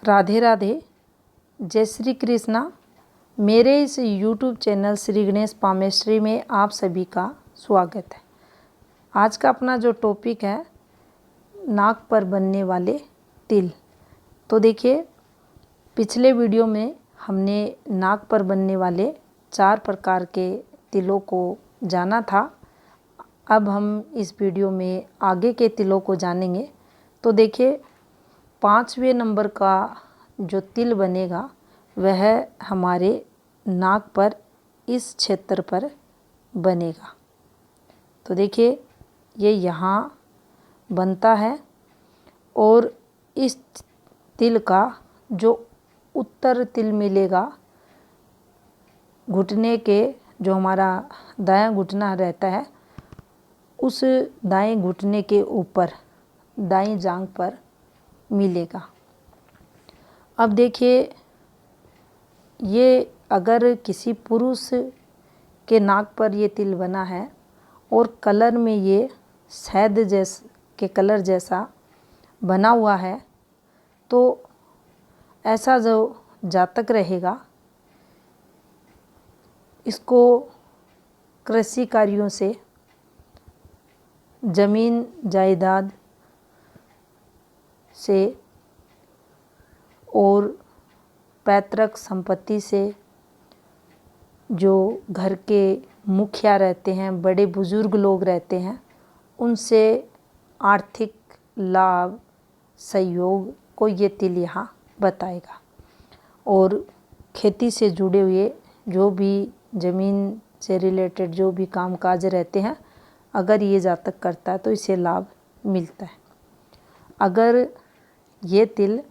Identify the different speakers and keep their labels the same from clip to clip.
Speaker 1: राधे राधे, जय श्री कृष्णा। मेरे इस YouTube चैनल श्री गणेश पामेश्वरी में आप सभी का स्वागत है। आज का अपना जो टॉपिक है, नाक पर बनने वाले तिल। तो देखिए, पिछले वीडियो में हमने नाक पर बनने वाले 4 प्रकार के तिलों को जाना था। अब हम इस वीडियो में आगे के तिलों को जानेंगे। तो देखिए, 5वें नंबर का जो तिल बनेगा वह हमारे नाक पर, इस क्षेत्र पर बनेगा। तो देखिए, ये यहाँ बनता है और इस तिल का जो उत्तर तिल मिलेगा, घुटने के जो हमारा दायां घुटना रहता है, उस दाएं घुटने के ऊपर दाईं जांघ पर मिलेगा। अब देखिए, ये अगर किसी पुरुष के नाक पर ये तिल बना है और कलर में ये शहद जैसे के कलर जैसा बना हुआ है, तो ऐसा जो जातक रहेगा, इसको कृषि कार्यों से, जमीन जायदाद से और पैतृक संपत्ति से, जो घर के मुखिया रहते हैं, बड़े बुजुर्ग लोग रहते हैं, उनसे आर्थिक लाभ, सहयोग को ये तिल यहाँ बताएगा। और खेती से जुड़े हुए जो भी ज़मीन से रिलेटेड जो भी कामकाज रहते हैं, अगर ये जातक करता है तो इसे लाभ मिलता है। अगर ये तिल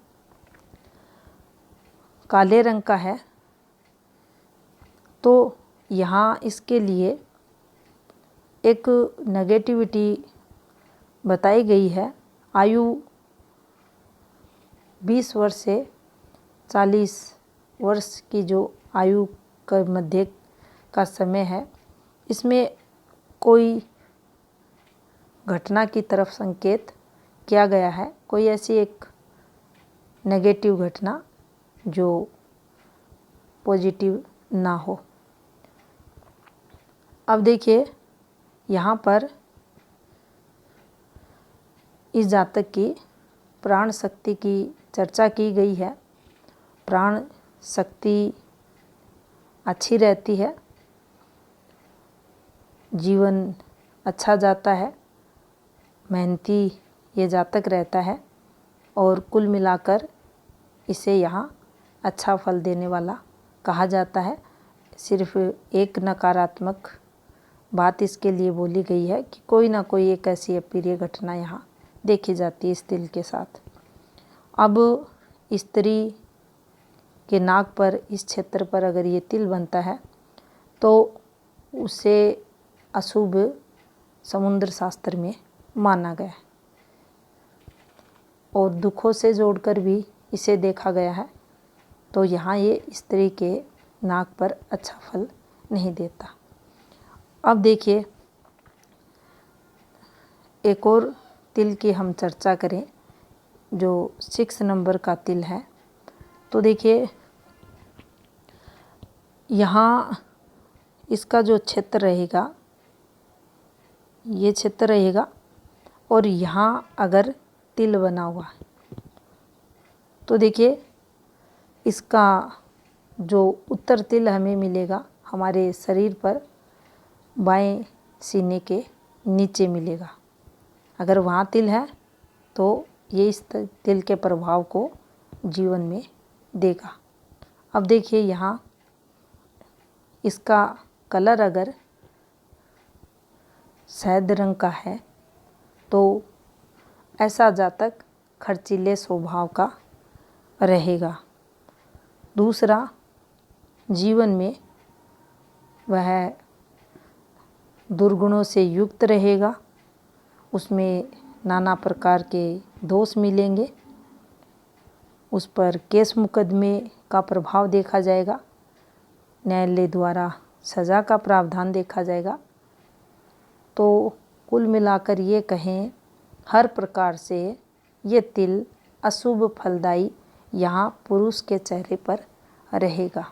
Speaker 1: काले रंग का है तो यहाँ इसके लिए एक नेगेटिविटी बताई गई है। आयु 20 वर्ष से 40 वर्ष की जो आयु के मध्य का समय है, इसमें कोई घटना की तरफ संकेत किया गया है, कोई ऐसी एक नेगेटिव घटना जो पॉजिटिव ना हो। अब देखिए, यहाँ पर इस जातक की प्राण शक्ति की चर्चा की गई है। प्राण शक्ति अच्छी रहती है, जीवन अच्छा जाता है, मेहनती ये जातक रहता है और कुल मिलाकर इसे यहाँ अच्छा फल देने वाला कहा जाता है। सिर्फ एक नकारात्मक बात इसके लिए बोली गई है कि कोई ना कोई एक ऐसी अप्रिय घटना यहाँ देखी जाती है इस तिल के साथ। अब स्त्री के नाक पर, इस क्षेत्र पर अगर ये तिल बनता है तो उसे अशुभ समुद्र शास्त्र में माना गया है और दुखों से जोड़कर भी इसे देखा गया है। तो यहाँ ये स्त्री के नाक पर अच्छा फल नहीं देता। अब देखिए, एक और तिल की हम चर्चा करें जो 6 नंबर का तिल है। तो देखिए, यहाँ इसका जो क्षेत्र रहेगा, ये क्षेत्र रहेगा और यहाँ अगर तिल बना हुआ है तो देखिए, इसका जो उत्तर तिल हमें मिलेगा हमारे शरीर पर बाएं सीने के नीचे मिलेगा। अगर वहाँ तिल है तो ये इस तिल के प्रभाव को जीवन में देगा। अब देखिए, यहाँ इसका कलर अगर शहद रंग का है तो ऐसा जातक खर्चीले स्वभाव का रहेगा। दूसरा, जीवन में वह दुर्गुणों से युक्त रहेगा, उसमें नाना प्रकार के दोष मिलेंगे, उस पर केस मुकदमे का प्रभाव देखा जाएगा, न्यायालय द्वारा सज़ा का प्रावधान देखा जाएगा। तो कुल मिलाकर ये कहें, हर प्रकार से ये तिल अशुभ फलदायी यहाँ पुरुष के चेहरे पर रहेगा।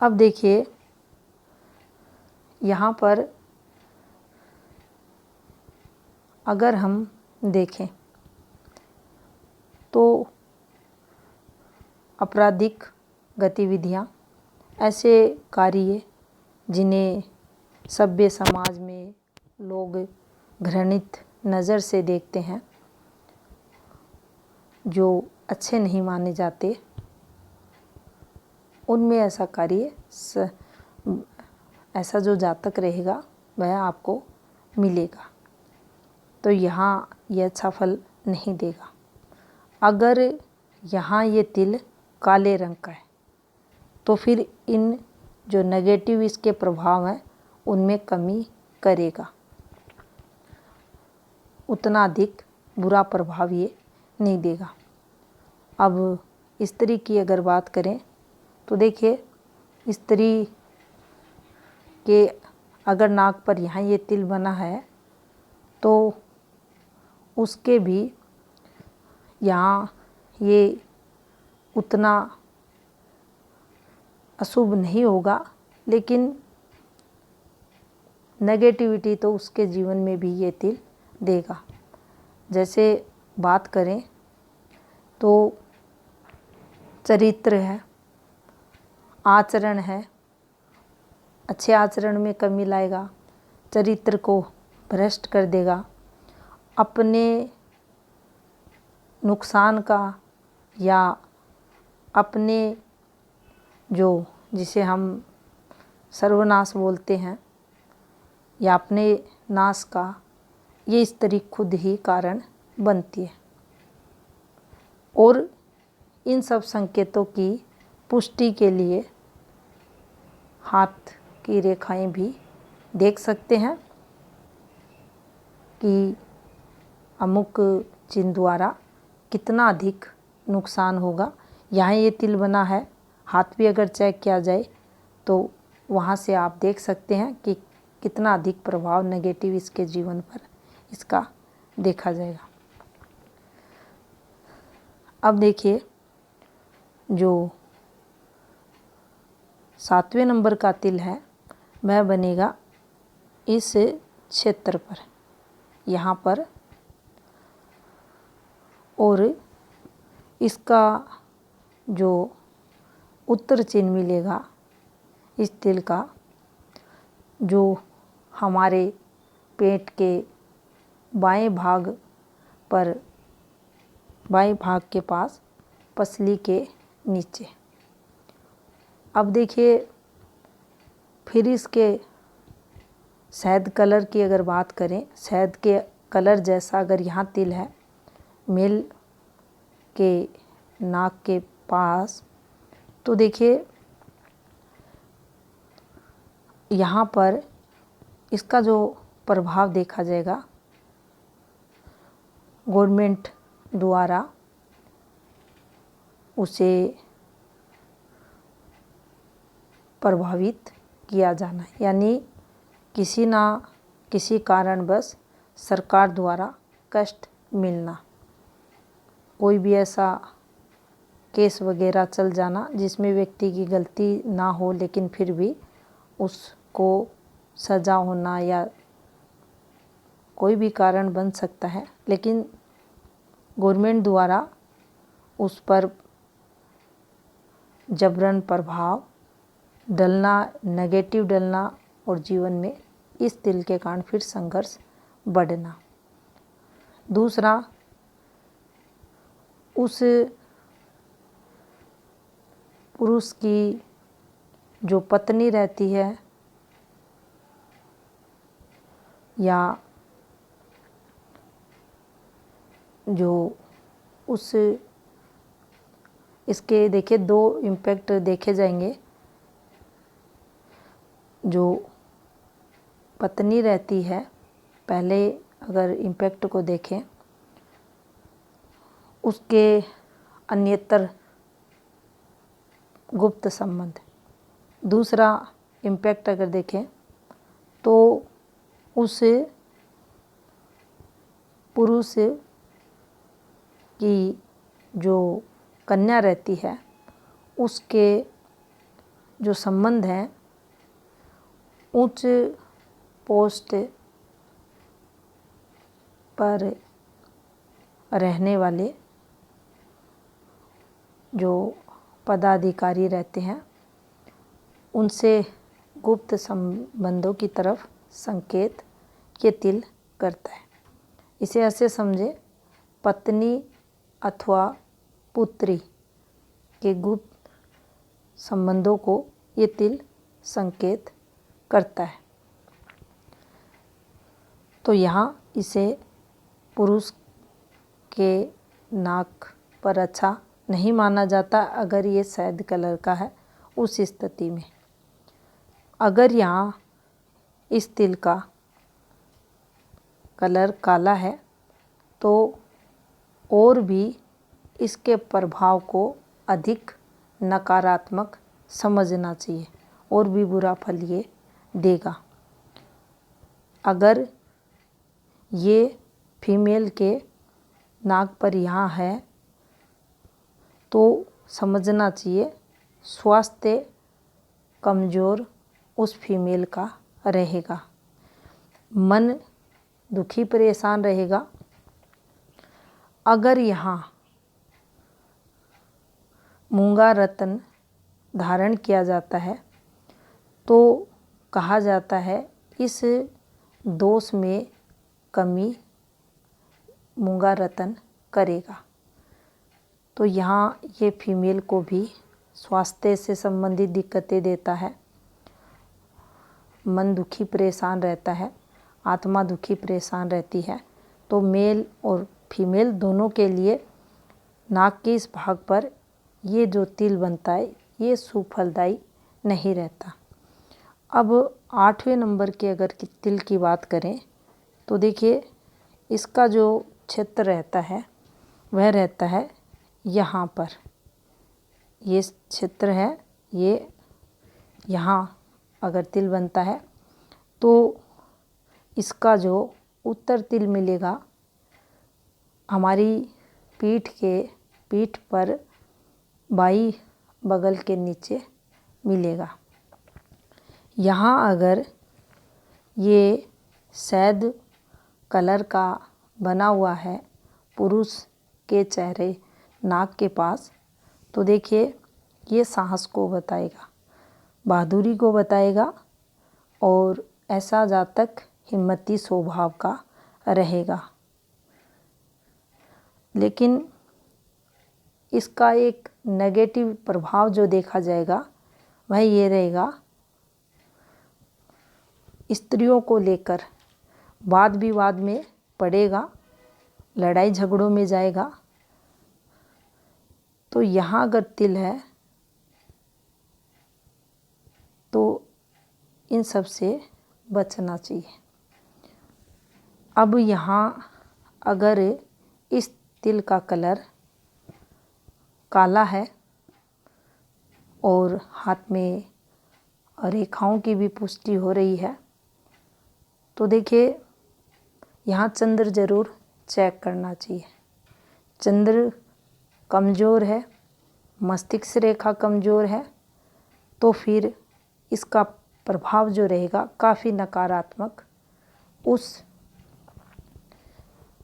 Speaker 1: अब देखिए यहाँ पर अगर हम देखें तो आपराधिक गतिविधियाँ, ऐसे कार्य जिन्हें सभ्य समाज में लोग घृणित नज़र से देखते हैं, जो अच्छे नहीं माने जाते, उनमें ऐसा कार्य ऐसा जो जातक रहेगा वह आपको मिलेगा। तो यहाँ ये अच्छा फल नहीं देगा। अगर यहाँ ये तिल काले रंग का है तो फिर इन जो नेगेटिव इसके प्रभाव हैं उनमें कमी करेगा, उतना अधिक बुरा प्रभाव ये नहीं देगा। अब स्त्री की अगर बात करें तो देखिए स्त्री के अगर नाक पर यहाँ ये तिल बना है तो उसके भी यहाँ ये उतना अशुभ नहीं होगा, लेकिन नेगेटिविटी तो उसके जीवन में भी ये तिल देगा। जैसे बात करें तो चरित्र है, आचरण है, अच्छे आचरण में कमी लाएगा, चरित्र को भ्रष्ट कर देगा, अपने नुकसान का या अपने जो जिसे हम सर्वनाश बोलते हैं या अपने नाश का, ये स्त्री खुद ही कारण बनती है। और इन सब संकेतों की पुष्टि के लिए हाथ की रेखाएं भी देख सकते हैं कि अमुक चिन्ह द्वारा कितना अधिक नुकसान होगा। यहाँ ये तिल बना है, हाथ भी अगर चेक किया जाए तो वहाँ से आप देख सकते हैं कि कितना अधिक प्रभाव नेगेटिव इसके जीवन पर इसका देखा जाएगा। अब देखिए जो 7वें नंबर का तिल है वह बनेगा इस क्षेत्र पर, यहाँ पर, और इसका जो उत्तर चिन्ह मिलेगा इस तिल का, जो हमारे पेट के बाएं भाग पर, बाएं भाग के पास पसली के नीचे। अब देखिए फिर इसके शहद कलर की अगर बात करें, शहद के कलर जैसा अगर यहाँ तिल है मेल के नाक के पास, तो देखिए यहाँ पर इसका जो प्रभाव देखा जाएगा गवर्नमेंट द्वारा उसे प्रभावित किया जाना, यानी किसी ना किसी कारणवश सरकार द्वारा कष्ट मिलना, कोई भी ऐसा केस वगैरह चल जाना जिसमें व्यक्ति की गलती ना हो लेकिन फिर भी उसको सज़ा होना या कोई भी कारण बन सकता है, लेकिन गवर्नमेंट द्वारा उस पर जबरन प्रभाव डलना, नेगेटिव डलना और जीवन में इस तिल के कारण फिर संघर्ष बढ़ना। दूसरा, उस पुरुष की जो पत्नी रहती है या जो उस इसके देखिए 2 इम्पैक्ट देखे जाएंगे। जो पत्नी रहती है, पहले अगर इम्पैक्ट को देखें उसके अन्यतर गुप्त संबंध। दूसरा इम्पैक्ट अगर देखें तो उस पुरुष की जो कन्या रहती है उसके जो संबंध हैं उच्च पोस्ट पर रहने वाले जो पदाधिकारी रहते हैं उनसे गुप्त संबंधों की तरफ संकेत ये तिल करता है। इसे ऐसे समझे, पत्नी अथवा पुत्री के गुप्त संबंधों को ये तिल संकेत करता है। तो यहाँ इसे पुरुष के नाक पर अच्छा नहीं माना जाता अगर ये शहद कलर का है। उस स्थिति में अगर यहाँ इस तिल का कलर काला है तो और भी इसके प्रभाव को अधिक नकारात्मक समझना चाहिए और भी बुरा फल ये देगा। अगर ये फीमेल के नाक पर यहाँ है तो समझना चाहिए स्वास्थ्य कमज़ोर उस फीमेल का रहेगा, मन दुखी परेशान रहेगा। अगर यहाँ मूंगा रत्न धारण किया जाता है तो कहा जाता है इस दोष में कमी मूंगा रत्न करेगा। तो यहाँ ये फीमेल को भी स्वास्थ्य से संबंधित दिक्कतें देता है, मन दुखी परेशान रहता है, आत्मा दुखी परेशान रहती है। तो मेल और फीमेल दोनों के लिए नाक के इस भाग पर ये जो तिल बनता है ये सुफलदायी नहीं रहता। अब 8वें नंबर के अगर तिल की बात करें तो देखिए इसका जो क्षेत्र रहता है वह रहता है यहाँ पर, ये क्षेत्र है, ये यहाँ अगर तिल बनता है तो इसका जो उत्तर तिल मिलेगा हमारी पीठ पर बाई बगल के नीचे मिलेगा। यहाँ अगर ये शहद कलर का बना हुआ है पुरुष के चेहरे नाक के पास तो देखिए ये साहस को बताएगा, बहादुरी को बताएगा और ऐसा जातक हिम्मती स्वभाव का रहेगा। लेकिन इसका एक नेगेटिव प्रभाव जो देखा जाएगा वह ये रहेगा, स्त्रियों को लेकर वाद विवाद में पड़ेगा, लड़ाई झगड़ों में जाएगा। तो यहाँ अगर तिल है तो इन सब से बचना चाहिए। अब यहाँ अगर इस तिल का कलर काला है और हाथ में रेखाओं की भी पुष्टि हो रही है तो देखिए यहाँ चंद्र जरूर चेक करना चाहिए। चंद्र कमज़ोर है, मस्तिष्क रेखा कमज़ोर है तो फिर इसका प्रभाव जो रहेगा काफ़ी नकारात्मक उस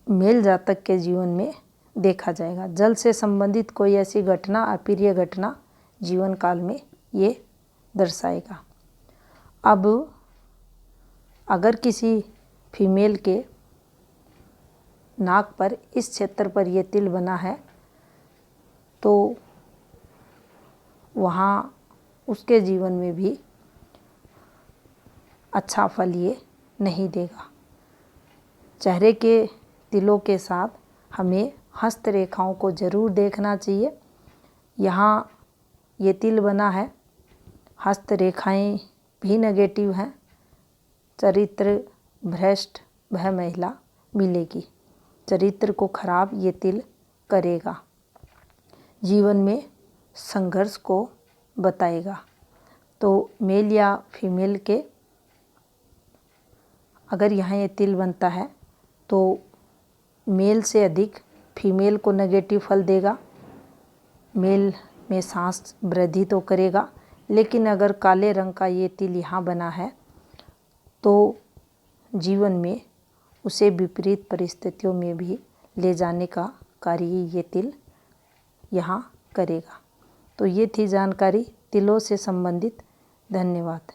Speaker 1: मेल जातक के जीवन में देखा जाएगा। जल से संबंधित कोई ऐसी घटना, अप्रिय घटना जीवन काल में ये दर्शाएगा। अब अगर किसी फीमेल के नाक पर इस क्षेत्र पर ये तिल बना है तो वहाँ उसके जीवन में भी अच्छा फल ये नहीं देगा। चेहरे के तिलों के साथ हमें हस्त रेखाओं को ज़रूर देखना चाहिए। यहाँ ये तिल बना है, हस्त रेखाएं भी नेगेटिव हैं, चरित्र भ्रष्ट वह महिला मिलेगी, चरित्र को खराब ये तिल करेगा, जीवन में संघर्ष को बताएगा। तो मेल या फीमेल के अगर यहाँ ये तिल बनता है तो मेल से अधिक फीमेल को नेगेटिव फल देगा। मेल में सांस वृद्धि तो करेगा, लेकिन अगर काले रंग का ये तिल यहाँ बना है तो जीवन में उसे विपरीत परिस्थितियों में भी ले जाने का कार्य ये तिल यहाँ करेगा। तो ये थी जानकारी तिलों से संबंधित। धन्यवाद।